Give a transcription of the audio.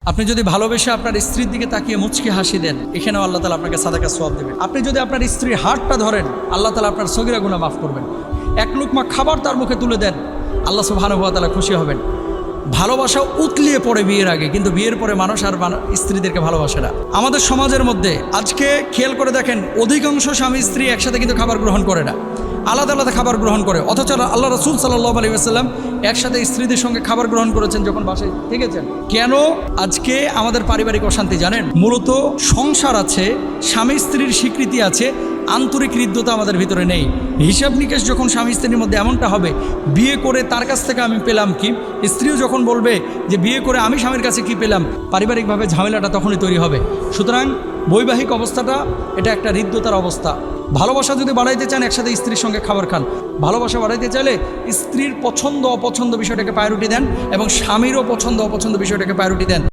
আপনি যদি ভালোবেসে আপনার স্ত্রীর দিকে তাকিয়ে মুচকি হাসি দেন, এখানেও আল্লাহ তাআলা আপনাকে সাদাকা সওয়াব দেবেন। আপনি যদি আপনার স্ত্রীর হাতটা ধরেন, আল্লাহ তাআলা আপনার সগীরা গুনাহ মাফ করবেন। এক লুকমা খাবার তার মুখে তুলে দেন, আল্লাহ সুবহানাহু ওয়া তাআলা খুশি হবেন। ভালোবাসা উতলিয়ে পড়ে বিয়ের আগে, কিন্তু বিয়ের পরে মানুষ আর স্ত্রীদেরকে ভালোবাসে না। আমাদের সমাজের মধ্যে আজকে খেয়াল করে দেখেন, অধিকাংশ স্বামী স্ত্রী একসাথে কিন্তু খাবার গ্রহণ করে না, আলাদা আলাদা খাবার গ্রহণ করে। অথচ আল্লাহ রাসূল সাল্লাল্লাহু আলাইহি ওয়াসাল্লাম একসাথে স্ত্রীদের সঙ্গে খাবার গ্রহণ করেছেন যখন বাসায় থেকেছেন। কেন আজকে আমাদের পারিবারিক অশান্তি জানেন? মূলত সংসার আছে, স্বামী স্ত্রীর স্বীকৃতি আছে, আন্তরিক হৃদ্যতা আমাদের ভিতরে নেই। হিসাব নিকেশ যখন স্বামী স্ত্রীর মধ্যে এমনটা হবে, বিয়ে করে তার কাছ থেকে আমি পেলাম কি, স্ত্রীও যখন বলবে যে বিয়ে করে আমি স্বামীর কাছে কি পেলাম, পারিবারিকভাবে ঝামেলাটা তখনই তৈরি হবে। সুতরাং বৈবাহিক অবস্থাটা এটা একটা হৃদ্যতার অবস্থা। ভালোবাসা যদি বাড়াইতে চান, একসাথে স্ত্রীর সঙ্গে খাবার খান। ভালোবাসা বাড়াইতে চাইলে স্ত্রীর পছন্দ অপছন্দ বিষয়টাকে প্রায়োরিটি দেন এবং স্বামীরও পছন্দ অপছন্দ বিষয়টাকে প্রায়োরিটি দেন।